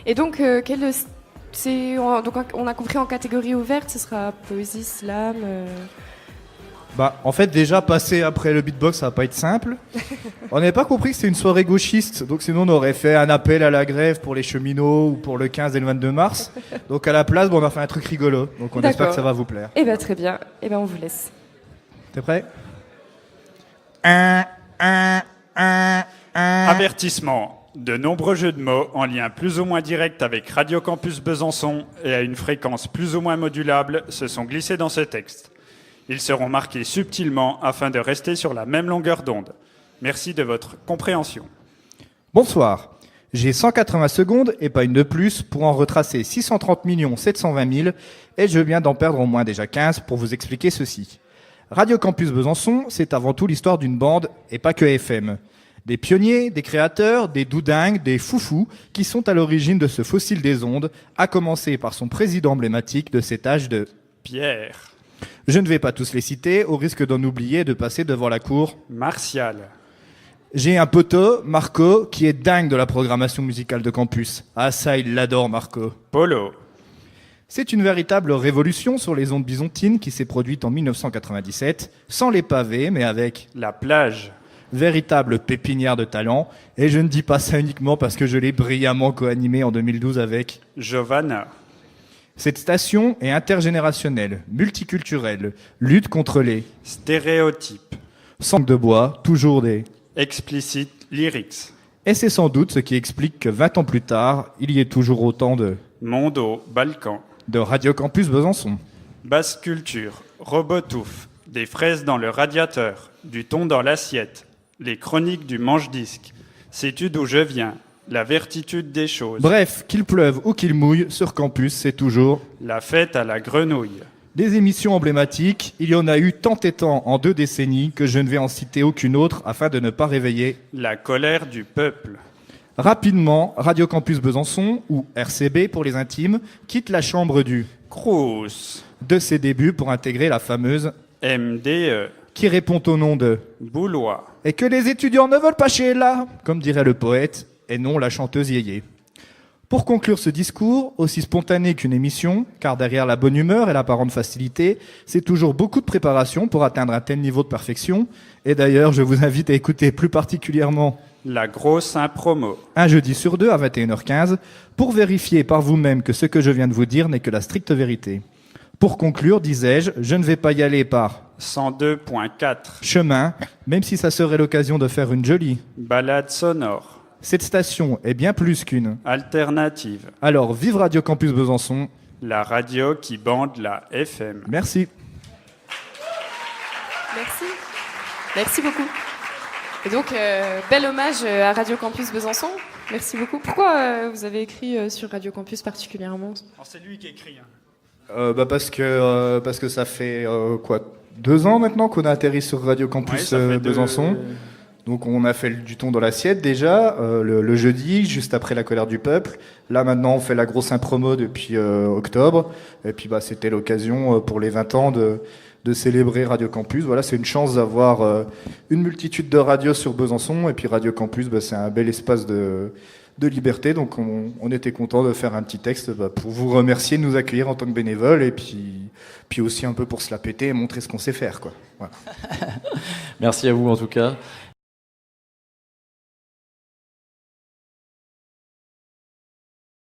Et donc, donc, on a compris en catégorie ouverte, ce sera poésie, slam. Bah, en fait, déjà, passer après le beatbox, ça va pas être simple. On n'avait pas compris que c'était une soirée gauchiste, donc sinon on aurait fait un appel à la grève pour les cheminots ou pour le 15 et le 22 mars. Donc à la place, on a fait un truc rigolo. Donc on espère que ça va vous plaire. Eh bien, très bien. Eh bien, on vous laisse. T'es prêt? Avertissement. De nombreux jeux de mots en lien plus ou moins direct avec Radio Campus Besançon et à une fréquence plus ou moins modulable se sont glissés dans ce texte. Ils seront marqués subtilement afin de rester sur la même longueur d'onde. Merci de votre compréhension. Bonsoir. J'ai 180 secondes et pas une de plus pour en retracer 630 720 000 et je viens d'en perdre au moins déjà 15 pour vous expliquer ceci. Radio Campus Besançon, c'est avant tout l'histoire d'une bande et pas que FM. Des pionniers, des créateurs, des doudingues, des foufous qui sont à l'origine de ce fossile des ondes, à commencer par son président emblématique de cet âge de Pierre. Je ne vais pas tous les citer, au risque d'en oublier et de passer devant la cour. Martial. J'ai un poteau, Marco, qui est dingue de la programmation musicale de campus. Ah ça, il l'adore, Marco. Polo. C'est une véritable révolution sur les ondes byzantines qui s'est produite en 1997, sans les pavés, mais avec La plage. véritable pépinière de talent. Et je ne dis pas ça uniquement parce que je l'ai brillamment co-animé en 2012 avec... Giovanna. Cette station est intergénérationnelle, multiculturelle, lutte contre les Stéréotypes. sangs de bois, toujours des... Explicit lyrics. Et c'est sans doute ce qui explique que 20 ans plus tard, il y ait toujours autant Mondo. Balkan. de Radio Campus Besançon. Basse culture. Robotouf. Des fraises dans le radiateur. Du thon dans l'assiette. Les chroniques du manche-disque. Sais-tu d'où je viens? La vertitude des choses. Bref, qu'il pleuve ou qu'il mouille, sur campus, c'est toujours La fête à la grenouille. des émissions emblématiques. Il y en a eu tant et tant en 2 décennies que je ne vais en citer aucune autre afin de ne pas réveiller. La colère du peuple. Rapidement, Radio Campus Besançon, ou RCB pour les intimes, quitte la chambre Crous. de ses débuts pour intégrer la fameuse MDE. qui répond au nom de Boulois. et que les étudiants ne veulent pas chez là, comme dirait le poète, et non la chanteuse yéyé. Pour conclure ce discours, aussi spontané qu'une émission, car derrière la bonne humeur et l'apparente facilité, c'est toujours beaucoup de préparation pour atteindre un tel niveau de perfection. Et d'ailleurs, je vous invite à écouter plus particulièrement La grosse impromo. un jeudi sur 2 à 21h15 pour vérifier par vous-même que ce que je viens de vous dire n'est que la stricte vérité. Pour conclure, disais-je, je ne vais pas y aller par 102.4. chemin, même si ça serait l'occasion de faire une jolie. Balade sonore. Cette station est bien plus qu'une. Alternative. Alors, vive Radio Campus Besançon. La radio qui bande la FM. Merci. Merci. Merci beaucoup. Et donc, bel hommage à Radio Campus Besançon. Merci beaucoup. Pourquoi vous avez écrit sur Radio Campus particulièrement? C'est lui qui écrit. Parce que ça fait 2 ans maintenant qu'on a atterri sur Radio Campus Besançon. Donc on a fait du thon dans l'assiette déjà, le jeudi, juste après la colère du peuple. Là maintenant on fait la grosse impromo depuis octobre. Et puis c'était l'occasion pour les 20 ans de célébrer Radio Campus. Voilà, c'est une chance d'avoir une multitude de radios sur Besançon. Et puis Radio Campus, c'est un bel espace de liberté. Donc on était content de faire un petit texte pour vous remercier de nous accueillir en tant que bénévole. Et puis aussi un peu pour se la péter et montrer ce qu'on sait faire, quoi. Voilà. Merci à vous en tout cas.